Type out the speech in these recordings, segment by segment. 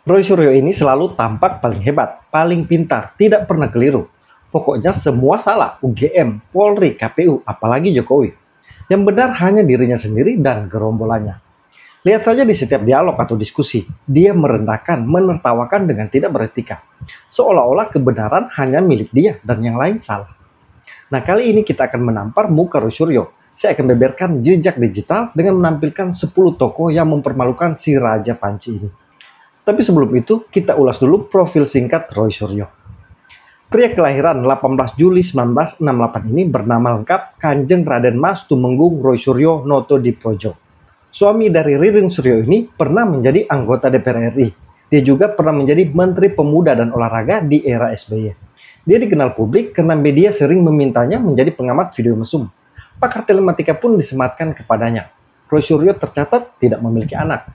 Roy Suryo ini selalu tampak paling hebat, paling pintar, tidak pernah keliru. Pokoknya semua salah, UGM, Polri, KPU, apalagi Jokowi. Yang benar hanya dirinya sendiri dan gerombolannya. Lihat saja di setiap dialog atau diskusi, dia merendahkan, menertawakan dengan tidak beretika. Seolah-olah kebenaran hanya milik dia dan yang lain salah. Nah, kali ini kita akan menampar muka Roy Suryo. Saya akan beberkan jejak digital dengan menampilkan 10 tokoh yang mempermalukan si Raja Panci ini. Tapi sebelum itu, kita ulas dulu profil singkat Roy Suryo. Pria kelahiran 18 Juli 1968 ini bernama lengkap Kanjeng Raden Mas Tumenggung Roy Suryo Noto Diprojo. Suami dari Ririn Suryo ini pernah menjadi anggota DPR RI. Dia juga pernah menjadi Menteri Pemuda dan Olahraga di era SBY. Dia dikenal publik karena media sering memintanya menjadi pengamat video mesum. Pakar telematika pun disematkan kepadanya. Roy Suryo tercatat tidak memiliki anak.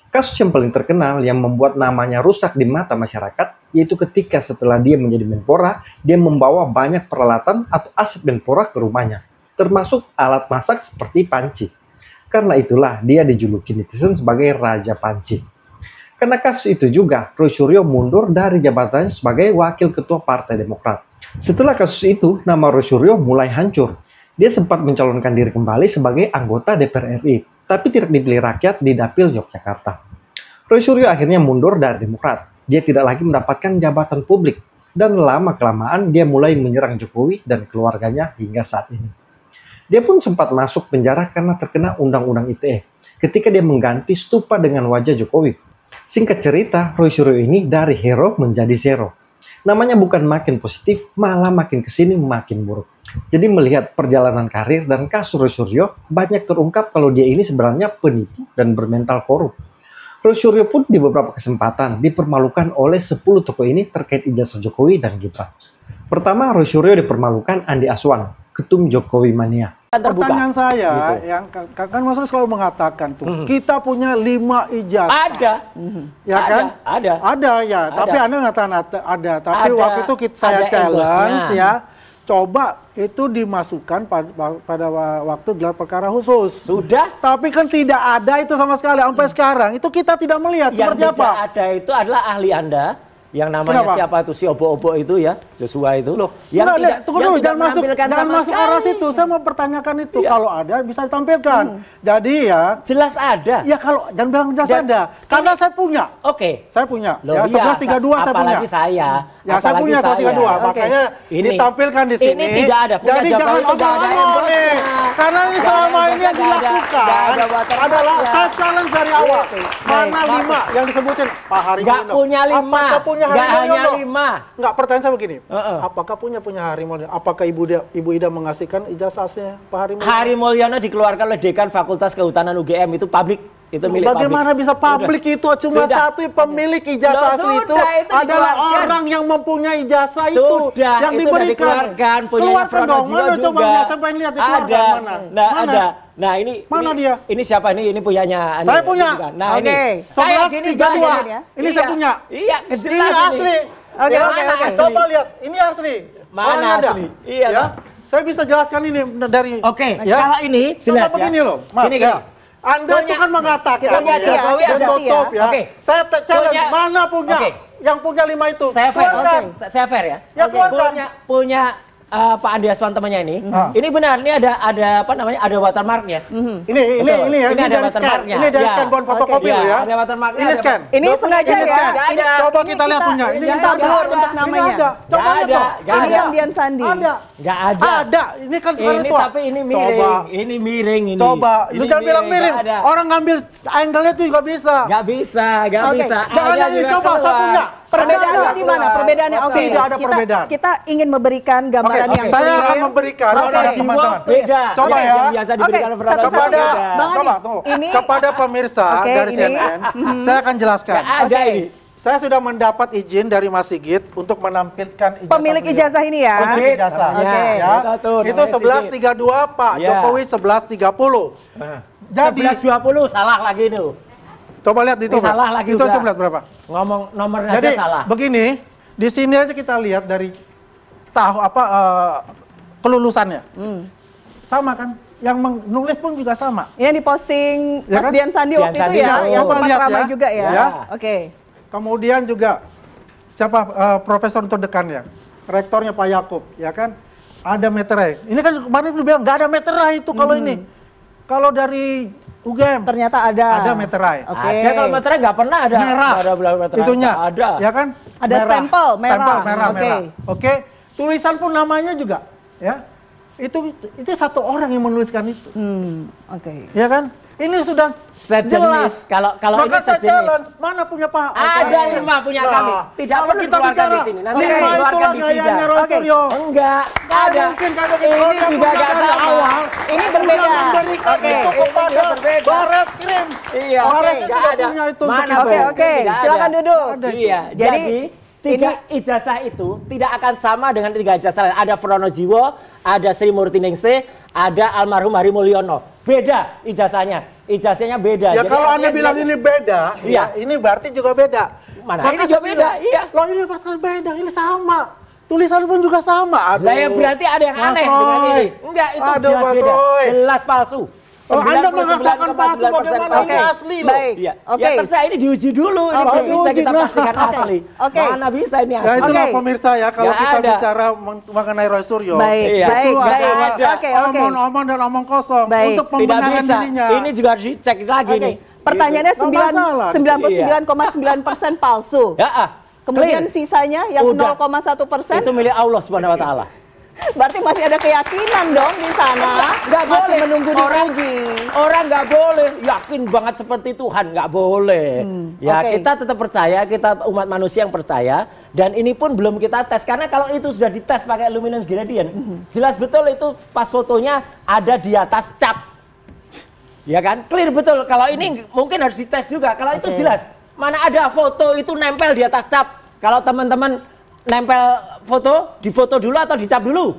Kasus yang paling terkenal yang membuat namanya rusak di mata masyarakat, yaitu ketika setelah dia menjadi Menpora, dia membawa banyak peralatan atau aset Menpora ke rumahnya, termasuk alat masak seperti panci. Karena itulah dia dijuluki netizen sebagai Raja Panci. Karena kasus itu juga, Roy Suryo mundur dari jabatannya sebagai Wakil Ketua Partai Demokrat. Setelah kasus itu, nama Roy Suryo mulai hancur. Dia sempat mencalonkan diri kembali sebagai anggota DPR RI, tapi tidak dipilih rakyat di Dapil Yogyakarta. Roy Suryo akhirnya mundur dari Demokrat. Dia tidak lagi mendapatkan jabatan publik, dan lama-kelamaan dia mulai menyerang Jokowi dan keluarganya hingga saat ini. Dia pun sempat masuk penjara karena terkena Undang-Undang ITE, ketika dia mengganti stupa dengan wajah Jokowi. Singkat cerita, Roy Suryo ini dari hero menjadi zero. Namanya bukan makin positif, malah makin kesini makin buruk. Jadi melihat perjalanan karir dan kasus Roy Suryo, banyak terungkap kalau dia ini sebenarnya penipu dan bermental korup. Roy Suryo pun di beberapa kesempatan dipermalukan oleh 10 tokoh ini terkait ijazah Jokowi dan Gibran. Pertama, Roy Suryo dipermalukan Andi Aswan, ketum Jokowi Mania. Pertanyaan saya, gitu. yang kan Mas Roy selalu mengatakan tuh, kita punya 5 ijazah. Ada. Ya kan? Ada. Ada ya, Ada. tapi Anda mengatakan ada. Tapi Ada. waktu itu saya Ada challenge endorse-nya. ya, coba itu dimasukkan pada waktu gelar perkara khusus. Sudah. Tapi kan tidak ada itu sama sekali sampai sekarang. Itu kita tidak melihat Yang seperti tidak apa. ada itu adalah ahli Anda. Yang namanya Kenapa? siapa itu? Si Obo-Obo itu ya, Joshua itu. Loh, yang enggak, tidak, tunggu yang dulu, tidak jangan masuk menampilkan sama arah sekali. situ. Saya mau pertanyakan itu. Iya. Kalau ada bisa ditampilkan. Jadi ya, Jelas ada. ya kalau jangan bilang jelas Dan ada. Karena saya punya. Oke. Saya punya. Loh, Ya, iya, 1132 saya punya. apalagi saya. Ya, saya Apalagi punya 1132. saya. Makanya Ini. ditampilkan di sini. Ini tidak ada. Punya Jadi Jokowi jangan itu nggak ada omong-omong nih. endorse-nya. Karena ini Nggak ada selama ini yang endorse-nya, nggak ada dilakukan watermark-nya. adalah saya challenge dari awal. Mana Baik, 5 yang disebutin Pak Hari Nggak punya 5. Apakah punya Hari Nggak hanya Mulyono? 5. Enggak, pertanyaan saya begini. Heeh. Apakah punya Hari Mulyono? Apakah Ibu Ida mengasihkan ijazah aslinya Pak Hari Mulyono? Hari Mulyono dikeluarkan oleh Dekan Fakultas Kehutanan UGM, itu publik. Itu milik Bagaimana publik. bisa publik itu cuma Sudah. satu pemilik ijazah Loh, asli itu sudah, itu adalah dikeluarkan. orang yang mempunyai ijazah itu Sudah, yang itu diberikan. udah dikeluarkan, punya Keluarkan dong, Fronojio mana juga. coba lihat, saya pengen lihat dikeluarkan Ada. mana? Nah, Mana? ada. Nah, ini Mana ini, dia? Ini siapa ini? Ini punyanya Saya ini, punya. ini bukan. Nah, Oke. ini. Saya 1132. gini juga. Ini saya punya. Iya, Ini kejelas asli. Oke, Ya, oke, oke. Coba lihat, ini asli. Mana Orangnya ada. asli? Iya, Ya. toh. Saya bisa jelaskan ini dari. Oke, Ya. kalau ini jelas Contoh ya. begini loh, Mas. Gini, Ya. gini. Anda itu Punya- kan mengatakan punya Jokowi dan ada. tutup ya. Oke. Saya challenge Punya- mana punya Oke. yang punya 5 itu. Saya fair. Keluarkan. Saya fair ya. Ya, keluarkan. Punya Pak Andi Aswan temannya ini. Ini benar, ini ada apa namanya? Ada watermarknya. Ini Betul. ya. Ini ada dari scan. watermarknya. Ini dari Ya. scan bon fotokopi Iya, loh ya. ada watermarknya. Ini ada- scan. Ini Loh, sengaja ini ya. scan. Nggak ada. Coba Ini kita lihat punya. Ini minta nggak ada. blur untuk Ini namanya. ada. Coba Nggak lihat ada. dong. Nggak Ini ada. yang Dian Sandi. Ada. Nggak ada. Ada. Ini kan sekarang Ini tua. tapi ini miring. Coba. Ini miring ini. Coba. Lu Ini jangan bilang miring. nggak ada. Orang ngambil angle-nya itu juga bisa. Nggak bisa, nggak Oke. bisa. Jangan Aja ini juga coba saya keluar. punya. Perbedaannya Ada. di mana? Perbedaannya oke. Tidak ada Kita- perbedaan. Kita ingin memberikan gambaran Oke, yang saya clear. akan memberikan Oke. kepada Jiwa teman-teman. beda. Coba ya. Yang biasa diberikan Oke, kepada satu-satu. Kepada Bang Andi, coba tunggu. ini- Kepada pemirsa Oke, dari ini. CNN, saya akan jelaskan. Nggak ada Oke. ini. Saya sudah mendapat izin dari Mas Sigit untuk menampilkan ijazah Pemilik beliau. ijazah ini ya. Pemilik ijazah. Namanya. Oke. Ya. Kita tuh, Itu namanya 1132 Pak Ya. Jokowi 1130. Jadi 1120 salah lagi itu. coba lihat itu. Ini salah lagi Itu udah. coba lihat berapa. Ngomong nomornya Jadi aja salah. begini, di sini aja kita lihat dari kelulusannya. Sama kan? Yang menulis pun juga sama. Ini yang diposting Ya Mas kan? Dian Sandi Dian waktu Sandi itu ya, tahu. yang Coba sempat lihat ramai ya. juga ya. Ya. Oke. kemudian juga siapa profesor terdekannya, rektornya Pak Yakub, ya kan? Ada meterai. Ini kan kemarin lu bilang nggak ada meterai itu kalau ini. Kalau dari UGM Ternyata ada. ada meterai. Oke. Ada, kalau meterai nggak pernah ada. Merah. Nggak ada meterai. Itunya. Nggak ada. Ya kan? Ada stempel merah. Stempel merah, Oke. merah. Oke. Tulisan pun namanya juga, ya. Itu satu orang yang menuliskan itu. Oke. Ya kan? Ini sudah Sejenis. jelas. Kalau ini Maka saya sejenis. challenge, mana punya Pak? Ada 5 punya Nah, kami. Tidak kalau perlu kita dikeluarkan bicara di sini. Nanti 5 dikeluarkan itulah di gayanya sidang. Roy Oke. Suryo. Enggak, Nggak ada. mungkin kagak Ini dikeluarkan juga dari nggak sama. awal. Ini berbeda. Sudah memberikan Oke. itu Ini kepada juga berbeda. Baris Krim. Iya, Baris nggak tidak ada. punya itu. Mana untuk Oke, itu. oke. Tidak ada. Silakan duduk. Ada itu. Iya, Jadi, tiga ijazah itu tidak akan sama dengan 3 ijazah lain. Ada Pronojiwo, ada Sri Murtiningsih, ada almarhum Hari Mulyono. Beda ijazahnya. Ijazahnya beda. Ya Jadi kalau Anda artinya bilang dia- ini beda, Iya. ya ini berarti juga beda. Mana? Maka Ini juga saya beda, bilang, iya. Loh ini pasti beda, ini sama. Tulisan pun juga sama. Aduh. Lah ya berarti ada yang Mas aneh Roy. dengan ini. Enggak, itu Aduh, jelas Mas beda. Roy. Jelas palsu. Oh, Anda mengatakan palsu 99,9% bagaimana ini palsu. asli loh. Baik. Iya. Oke. Ya terserah ini diuji dulu. Ini Oh, belum bisa diuji, kita nah. pastikan asli. Oke. Mana bisa ini Ya asli. itulah Oke. pemirsa ya, kalau Nggak kita ada. bicara mengenai Roy Suryo. Baik, Iya. baik, Itu baik. adalah Oke, oke. omong-omong dan omong kosong Baik. untuk Tidak pembenaran bisa. dirinya. Ini juga harus dicek lagi Oke. nih. Pertanyaannya Nggak masalah. 99,9% palsu. Ya, Kemudian clear. sisanya yang Udah. 0,1%. Itu milik Allah Subhanahu wa taala. Berarti masih ada keyakinan dong di sana. Nggak Masih boleh. menunggu diuji. Orang nggak boleh yakin banget seperti Tuhan, nggak boleh. Ya oke. kita tetap percaya, kita umat manusia yang percaya. Dan ini pun belum kita tes karena kalau itu sudah dites pakai luminance gradient, jelas betul itu pas fotonya ada di atas cap. Ya kan, clear betul. Kalau ini mungkin harus dites juga. Kalau itu Oke. jelas. Mana ada foto itu nempel di atas cap. Kalau teman-teman nempel foto, difoto dulu atau dicap dulu?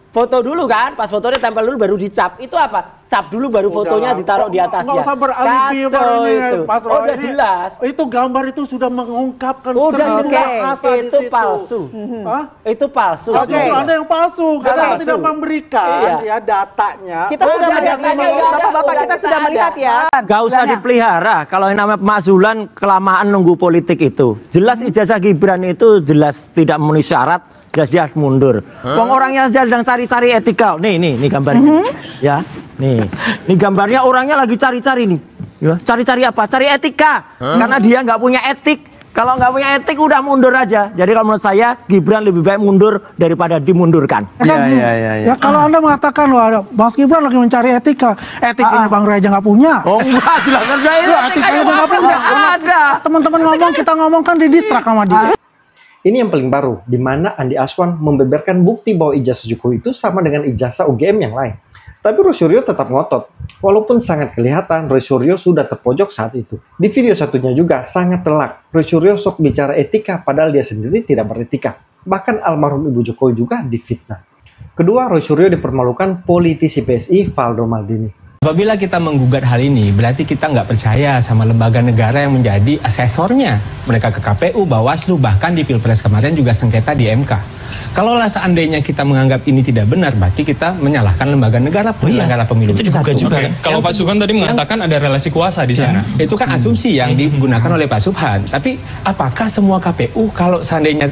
Foto dulu kan, pas fotonya tempel dulu baru dicap. Itu apa? Cap dulu baru fotonya Udahlah, ditaruh di atasnya. Nggak usah beralibi Kacau itu. Mas Roy. Oh, udah Ini- jelas. Itu gambar itu sudah mengungkapkan Udah sebuah jelas. asa di Itu situ. palsu. Hah? Itu palsu. Oke, sudah. Anda yang palsu karena Palsu. tidak memberikan Iya. ya datanya. Kita sudah Udah, melihat datanya ini. udah ada, Bapak-bapak udah kita kita sudah ada. melihat ya. Gak usah dipelihara. Kalau yang namanya pemakzulan kelamaan nunggu politik itu. Jelas ijazah Gibran itu jelas tidak memenuhi syarat. Jelas dia harus mundur. Wong orangnya sedang cari-cari etika. Nih gambarnya. Ya, nih gambarnya orangnya lagi cari-cari nih. Ya, cari-cari apa? Cari etika. Karena dia nggak punya etik. Kalau nggak punya etik udah mundur aja. Jadi kalau menurut saya Gibran lebih baik mundur daripada dimundurkan. Ya kalau Anda mengatakan wah Mas Gibran lagi mencari etika, etikanya Bang Ray aja nggak punya. Oh enggak, jelas saja itu Ya, etikanya udah nggak punya. ada. Teman-teman ngomong, kita ngomong kan di distrak sama dia. Ini yang paling baru, di mana Andi Aswan membeberkan bukti bahwa ijazah Jokowi itu sama dengan ijazah UGM yang lain. Tapi Roy Suryo tetap ngotot. Walaupun sangat kelihatan Roy Suryo sudah terpojok saat itu. Di video satunya juga sangat telak. Roy Suryo sok bicara etika padahal dia sendiri tidak beretika. Bahkan almarhum Ibu Jokowi juga difitnah. Kedua, Roy Suryo dipermalukan politisi PSI Valdo Maldini. Apabila kita menggugat hal ini, berarti kita nggak percaya sama lembaga negara yang menjadi asesornya. Mereka ke KPU, Bawaslu, bahkan di Pilpres kemarin juga sengketa di MK. Kalaulah seandainya kita menganggap ini tidak benar, berarti kita menyalahkan lembaga negara, penyelenggara pemilu. Itu dibuka satu. juga kan? Kalau Pak Subhan tadi mengatakan ada relasi kuasa di sana. Itu kan asumsi yang digunakan oleh Pak Subhan. Tapi apakah semua KPU kalau seandainya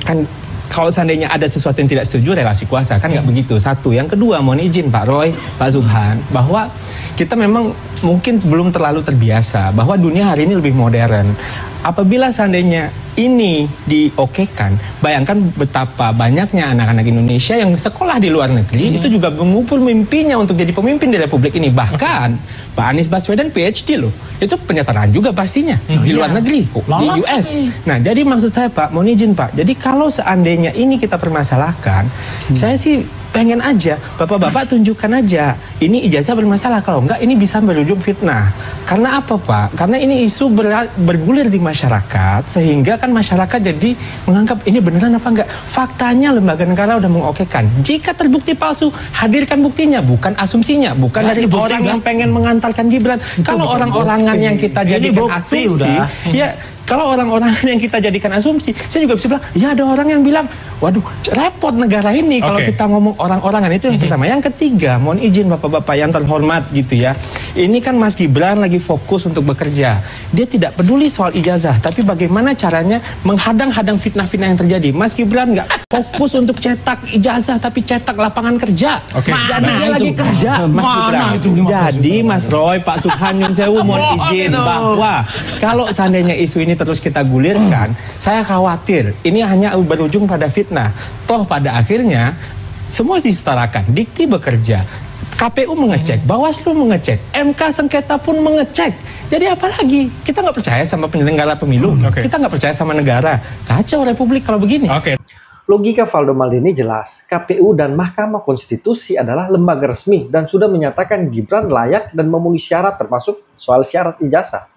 ada sesuatu yang tidak setuju relasi kuasa kan nggak begitu. Satu, yang kedua mohon izin Pak Roy, Pak Subhan bahwa kita memang mungkin belum terlalu terbiasa bahwa dunia hari ini lebih modern. Apabila seandainya ini diokekan, bayangkan betapa banyaknya anak-anak Indonesia yang sekolah di luar negeri itu juga mengumpul mimpinya untuk jadi pemimpin di Republik ini. Bahkan Pak Anies Baswedan PhD loh, itu penyetaraan juga pastinya di luar negeri, di US. Nah, jadi maksud saya Pak, mohon izin Pak, jadi kalau seandainya ini kita permasalahkan, saya sih pengen aja bapak-bapak tunjukkan aja ini ijazah bermasalah, kalau enggak ini bisa berujung fitnah. Karena apa Pak? Karena ini isu bergulir di masyarakat sehingga kan masyarakat jadi menganggap ini beneran apa enggak. Faktanya lembaga negara udah mengokekan. Jika terbukti palsu, hadirkan buktinya, bukan asumsinya, bukan dari orang yang pengen mengantarkan Gibran. Kalau orang-orangan yang kita jadikan asumsi, ya Kalau orang-orang yang kita jadikan asumsi, saya juga bisa bilang, ya ada orang yang bilang, waduh, repot negara ini kalau kita ngomong orang-orangan. Itu yang pertama. Yang ketiga, mohon izin Bapak-Bapak yang terhormat gitu ya. Ini kan Mas Gibran lagi fokus untuk bekerja. Dia tidak peduli soal ijazah, tapi bagaimana caranya menghadang-hadang fitnah-fitnah yang terjadi. Mas Gibran nggak fokus untuk cetak ijazah, tapi cetak lapangan kerja. Jadi dia lagi kerja, Mas Gibran. Jadi Mas Roy, Pak Subhan, Nyun Sewu, mohon izin bahwa kalau seandainya isu ini terus kita gulirkan, saya khawatir ini hanya berujung pada fitnah. Toh pada akhirnya semua disetarakan, Dikti bekerja, KPU mengecek, Bawaslu mengecek, MK sengketa pun mengecek. Jadi apalagi kita nggak percaya sama penyelenggara pemilu, kita nggak percaya sama negara. Kacau Republik kalau begini. Logika Valdo Maldini jelas, KPU dan Mahkamah Konstitusi adalah lembaga resmi dan sudah menyatakan Gibran layak dan memenuhi syarat termasuk soal syarat ijazah.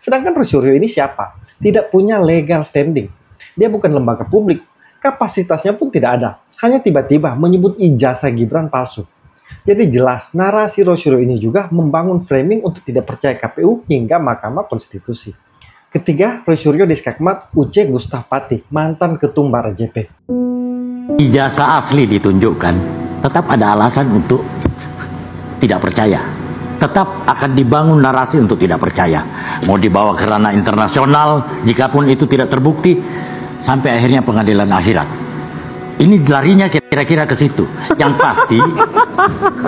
Sedangkan Roy Suryo ini siapa? Tidak punya legal standing. Dia bukan lembaga publik. Kapasitasnya pun tidak ada. Hanya tiba-tiba menyebut ijazah Gibran palsu. Jadi jelas narasi Roy Suryo ini juga membangun framing untuk tidak percaya KPU hingga Mahkamah Konstitusi. Ketiga, Roy Suryo diskakmat UC Gustaf Pati, mantan ketum RJP. Ijazah asli ditunjukkan, tetap ada alasan untuk tidak percaya. Tetap akan dibangun narasi untuk tidak percaya. Mau dibawa ke ranah internasional, jikapun itu tidak terbukti, sampai akhirnya pengadilan akhirat. Ini larinya kira-kira ke situ.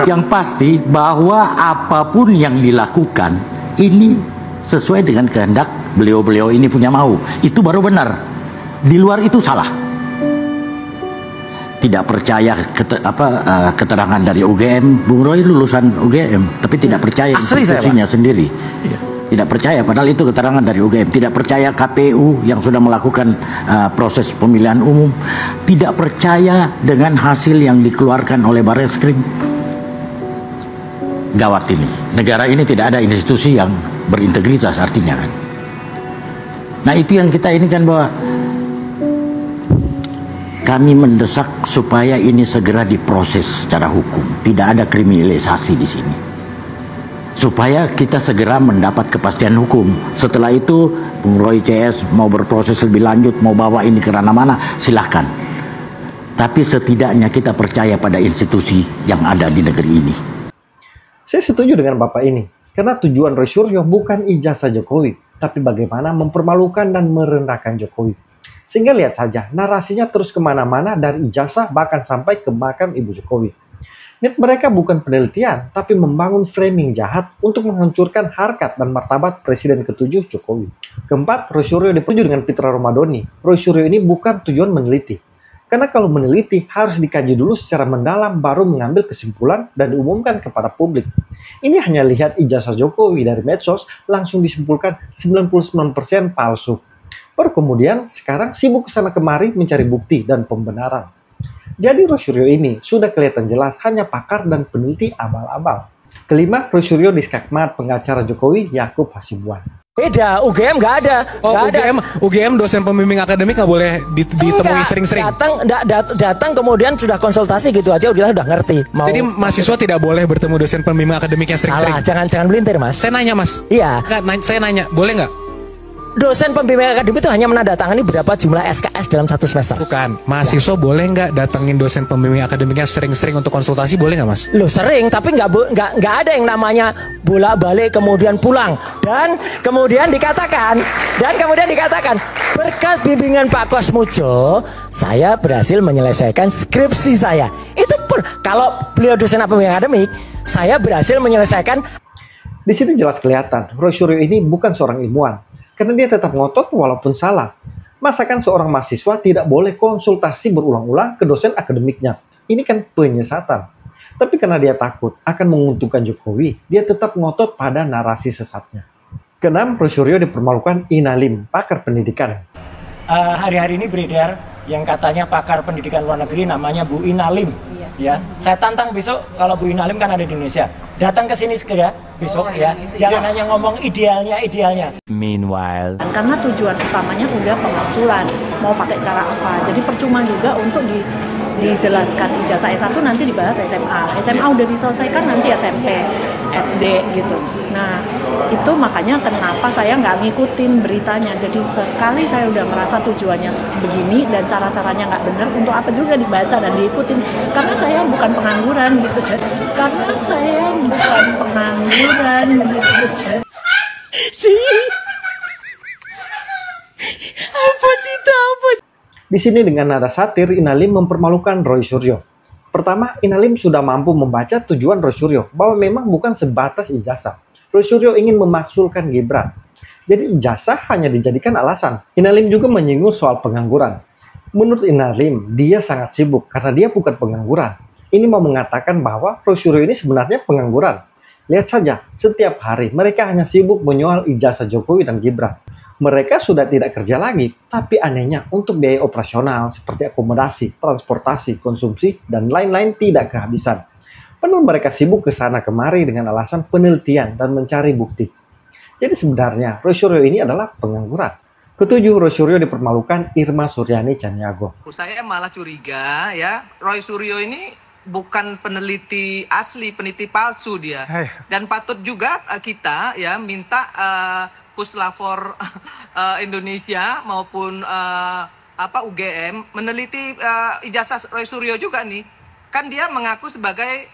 Yang pasti bahwa apapun yang dilakukan ini sesuai dengan kehendak beliau-beliau ini punya mau. Itu baru benar. Di luar itu salah. Tidak percaya keterangan dari UGM. Bung Roy lulusan UGM, tapi tidak percaya institusinya sendiri. Tidak percaya, padahal itu keterangan dari UGM. Tidak percaya KPU yang sudah melakukan proses pemilihan umum. Tidak percaya dengan hasil yang dikeluarkan oleh Barreskrim. Gawat ini. Negara ini tidak ada institusi yang berintegritas artinya kan. Nah itu yang kita ini kan bahwa kami mendesak supaya ini segera diproses secara hukum. Tidak ada kriminalisasi di sini. Supaya kita segera mendapat kepastian hukum. Setelah itu, Bung Roy CS mau berproses lebih lanjut, mau bawa ini ke ranah mana, silahkan. Tapi setidaknya kita percaya pada institusi yang ada di negeri ini. Saya setuju dengan Bapak ini. Karena tujuan Roy Suryo bukan ijazah Jokowi, tapi bagaimana mempermalukan dan merendahkan Jokowi. Sehingga lihat saja, narasinya terus kemana-mana dari ijazah bahkan sampai ke makam Ibu Jokowi. Niat mereka bukan penelitian, tapi membangun framing jahat untuk menghancurkan harkat dan martabat Presiden ke-7 Jokowi. Keempat, Roy Suryo dipuji dengan Pitra Romadoni. Roy Suryo ini bukan tujuan meneliti. Karena kalau meneliti harus dikaji dulu secara mendalam baru mengambil kesimpulan dan diumumkan kepada publik. Ini hanya lihat ijazah Jokowi dari medsos langsung disimpulkan 99% palsu. Baru kemudian sekarang sibuk kesana kemari mencari bukti dan pembenaran. Jadi Roy Suryo ini sudah kelihatan jelas hanya pakar dan peneliti abal-abal. Kelima, Roy Suryo diskakmat pengacara Jokowi Yakub Hasibuan. Beda, UGM nggak ada. UGM dosen pembimbing akademik nggak boleh ditemui sering-sering. Datang kemudian sudah konsultasi gitu aja udah ngerti. Jadi mahasiswa tidak boleh bertemu dosen pembimbing akademik yang sering-sering. Jangan melintir mas. Saya nanya mas. Iya. Saya nanya, boleh nggak? Dosen pembimbing akademik itu hanya menandatangani berapa jumlah SKS dalam satu semester. Bukan, mahasiswa boleh nggak datengin dosen pembimbing akademiknya sering-sering untuk konsultasi, boleh nggak mas? Loh sering, tapi nggak ada yang namanya bolak-balik kemudian pulang. Dan kemudian dikatakan berkat bimbingan Pak Kosmujo, saya berhasil menyelesaikan skripsi saya. Itu pun kalau beliau dosen pembimbing akademik, saya berhasil menyelesaikan. Di sini jelas kelihatan, Roy Suryo ini bukan seorang ilmuwan. Karena dia tetap ngotot walaupun salah. Masakan seorang mahasiswa tidak boleh konsultasi berulang-ulang ke dosen akademiknya. Ini kan penyesatan. Tapi karena dia takut akan menguntungkan Jokowi, dia tetap ngotot pada narasi sesatnya. Keenam, Roy Suryo dipermalukan Inalim, pakar pendidikan. Hari-hari ini beredar yang katanya pakar pendidikan luar negeri namanya Bu Inalim. Ya, saya tantang besok kalau Bu Inalim kan ada di Indonesia. Datang ke sini segera besok ya. Jangan hanya ngomong idealnya. Meanwhile, karena tujuan utamanya udah pemakzulan, mau pakai cara apa. Jadi percuma juga untuk dijelaskan ijazah S1 nanti dibahas SMA. SMA udah diselesaikan nanti SMP, SD gitu. Nah, itu makanya kenapa saya nggak ngikutin beritanya. Jadi sekali saya udah merasa tujuannya begini dan cara-caranya nggak benar, untuk apa juga dibaca dan diikutin. Karena saya bukan pengangguran gitu. Karena saya bukan pengangguran gitu. Apa cerita apa? Di sini dengan nada satir, Inalim mempermalukan Roy Suryo. Pertama, Inalim sudah mampu membaca tujuan Roy Suryo bahwa memang bukan sebatas ijazah. Roy Suryo ingin memaksulkan Gibran. Jadi ijazah hanya dijadikan alasan. Inalim juga menyinggung soal pengangguran. Menurut Inalim, dia sangat sibuk karena dia bukan pengangguran. Ini mau mengatakan bahwa Roy Suryo ini sebenarnya pengangguran. Lihat saja, setiap hari mereka hanya sibuk menyoal ijazah Jokowi dan Gibran. Mereka sudah tidak kerja lagi, tapi anehnya untuk biaya operasional seperti akomodasi, transportasi, konsumsi, dan lain-lain tidak kehabisan. Penuh mereka sibuk ke sana kemari dengan alasan penelitian dan mencari bukti. Jadi sebenarnya Roy Suryo ini adalah pengangguran. Ketujuh, Roy Suryo dipermalukan Irma Suryani Caniago. Saya malah curiga ya, Roy Suryo ini bukan peneliti asli, peneliti palsu dia. Dan patut juga kita ya minta Puslapor Indonesia maupun UGM meneliti ijazah Roy Suryo juga nih. Kan dia mengaku sebagai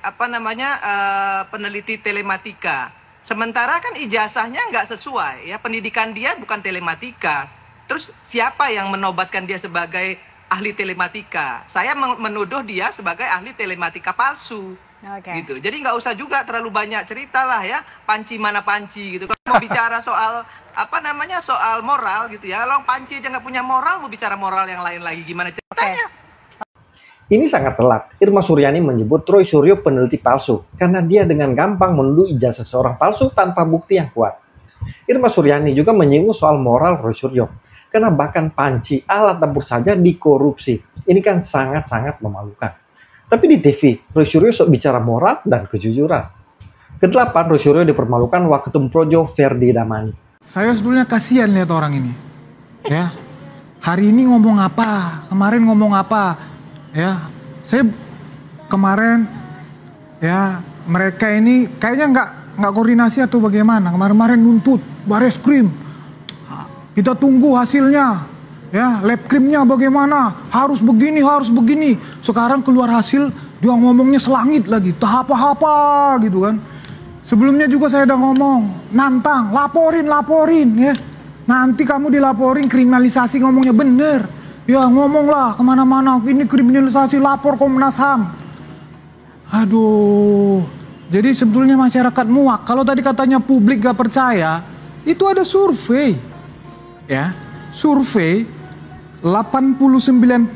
peneliti telematika. Sementara kan ijazahnya nggak sesuai ya, pendidikan dia bukan telematika. Terus siapa yang menobatkan dia sebagai ahli telematika? Saya menuduh dia sebagai ahli telematika palsu. Gitu. Jadi nggak usah juga terlalu banyak cerita lah ya, panci mana panci gitu. Kalau mau bicara soal soal moral gitu ya, kalau panci aja nggak punya moral, mau bicara moral yang lain lagi gimana ceritanya? Ini sangat telak. Irma Suryani menyebut Roy Suryo peneliti palsu karena dia dengan gampang menuduh ijazah seorang palsu tanpa bukti yang kuat. Irma Suryani juga menyinggung soal moral Roy Suryo karena bahkan panci, alat dapur saja dikorupsi. Ini kan sangat-sangat memalukan. Tapi di TV, Roy Suryo sok bicara moral dan kejujuran. Kedelapan, Roy Suryo dipermalukan Waketum Projo Ferdi Damani. Saya sebetulnya kasihan lihat orang ini. Ya, hari ini ngomong apa, kemarin ngomong apa. Ya, saya kemarin ya mereka ini kayaknya nggak koordinasi atau bagaimana. Kemarin nuntut Bareskrim. Kita tunggu hasilnya. Ya, lab krimnya bagaimana? Harus begini, harus begini. Sekarang keluar hasil, dia ngomongnya selangit lagi. Tahap apa gitu kan. Sebelumnya juga saya udah ngomong, nantang, laporin ya. Nanti kamu dilaporin kriminalisasi, ngomongnya bener. Ya ngomonglah kemana-mana, ini kriminalisasi, lapor Komnas HAM. Aduh, jadi sebetulnya masyarakat muak. Kalau tadi katanya publik gak percaya, itu ada survei. Ya, survei 89%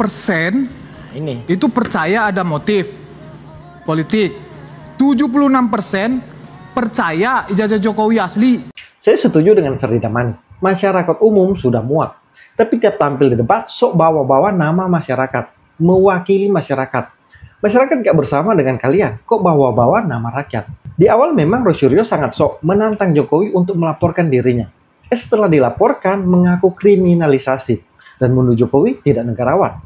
itu percaya ada motif politik. 76% percaya ijazah Jokowi asli. Saya setuju dengan Ferdi Damani. Masyarakat umum sudah muak. Tapi tiap tampil di debat, sok bawa-bawa nama masyarakat. Mewakili masyarakat. Masyarakat gak bersama dengan kalian. Kok bawa-bawa nama rakyat? Di awal memang Roy Suryo sangat sok menantang Jokowi untuk melaporkan dirinya. Setelah dilaporkan, mengaku kriminalisasi. Dan menuduh Jokowi tidak negarawan.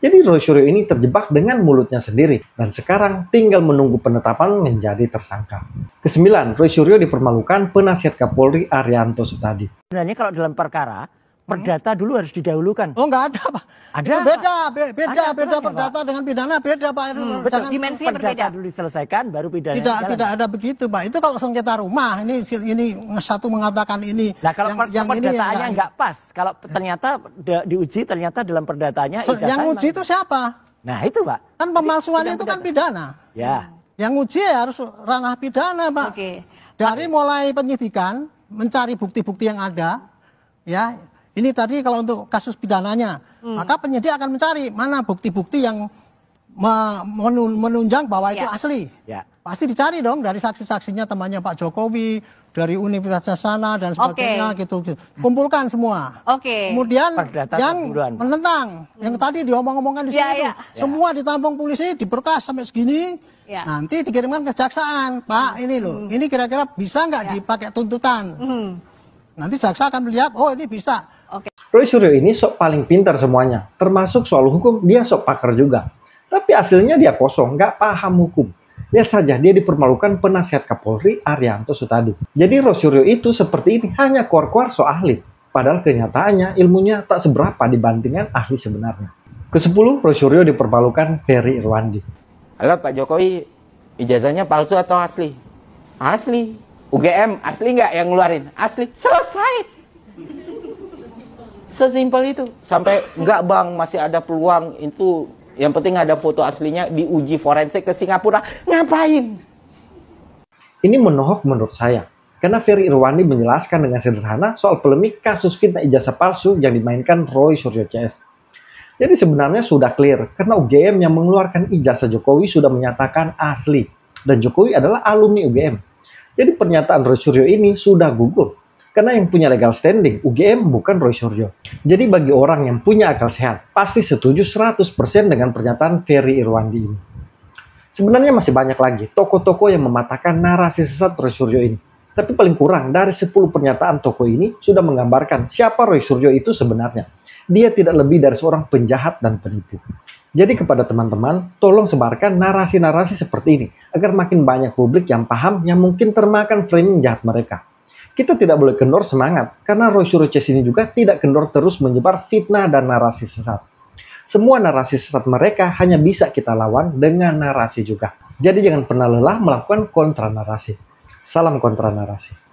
Jadi Roy Suryo ini terjebak dengan mulutnya sendiri. Dan sekarang tinggal menunggu penetapan menjadi tersangka. Kesembilan, Roy Suryo dipermalukan penasihat Kapolri Arianto Sutadi. Sebenarnya kalau dalam perkara, perdata dulu harus didahulukan. Oh nggak ada Pak. Ada. Itu beda perdata dengan pidana beda Pak. Betul. Dimensinya berbeda. Dulu diselesaikan baru pidana. Tidak ada begitu Pak. Itu kalau sengketa rumah ini satu mengatakan ini. Nah kalau yang perdataannya nggak pas. Kalau ternyata diuji ternyata dalam perdataannya. Yang uji itu siapa? Nah itu Pak. Kan pemalsuan itu kan pidana. Ya. Yang uji ya harus ranah pidana Pak. Dari mulai penyidikan mencari bukti-bukti yang ada, ya. Ini tadi kalau untuk kasus pidananya, maka penyidik akan mencari mana bukti-bukti yang menunjang bahwa itu asli. Pasti dicari dong dari saksi-saksinya temannya Pak Jokowi, dari universitas sana dan sebagainya gitu. Kumpulkan semua. Kemudian yang menentang, yang tadi diomong-omongkan di sini semua ditampung polisi, diberkas sampai segini. Nanti dikirimkan ke kejaksaan, Pak ini loh, ini kira-kira bisa nggak dipakai tuntutan? Nanti jaksa akan melihat, oh ini bisa. Roy Suryo ini sok paling pintar semuanya, termasuk soal hukum dia sok pakar juga. Tapi hasilnya dia kosong, nggak paham hukum. Lihat saja, dia dipermalukan penasihat Kapolri Arianto Sutadi. Jadi Roy itu seperti ini, hanya keluar-keluar so ahli. Padahal kenyataannya ilmunya tak seberapa dibandingkan ahli sebenarnya. Ke-10, Roy dipermalukan Ferry Irwandi. Halo Pak Jokowi, ijazahnya palsu atau asli? Asli. UGM asli nggak yang ngeluarin? Asli. Selesai. Sesimpel itu. Sampai nggak bang, masih ada peluang itu. Yang penting ada foto aslinya, diuji forensik ke Singapura. Ngapain? Ini menohok menurut saya. Karena Ferry Irwandi menjelaskan dengan sederhana soal polemik kasus fitnah ijazah palsu yang dimainkan Roy Suryo CS. Jadi sebenarnya sudah clear, karena UGM yang mengeluarkan ijazah Jokowi sudah menyatakan asli. Dan Jokowi adalah alumni UGM. Jadi pernyataan Roy Suryo ini sudah gugur. Karena yang punya legal standing, UGM bukan Roy Suryo. Jadi bagi orang yang punya akal sehat, pasti setuju 100% dengan pernyataan Ferry Irwandi ini. Sebenarnya masih banyak lagi tokoh-tokoh yang mematahkan narasi sesat Roy Suryo ini. Tapi paling kurang dari 10 pernyataan tokoh ini sudah menggambarkan siapa Roy Suryo itu sebenarnya. Dia tidak lebih dari seorang penjahat dan penipu. Jadi kepada teman-teman, tolong sebarkan narasi-narasi seperti ini agar makin banyak publik yang paham yang mungkin termakan framing jahat mereka. Kita tidak boleh kendor semangat, karena Roy Suryo ini juga tidak kendor terus menyebar fitnah dan narasi sesat. Semua narasi sesat mereka hanya bisa kita lawan dengan narasi juga. Jadi jangan pernah lelah melakukan kontra narasi. Salam kontra narasi.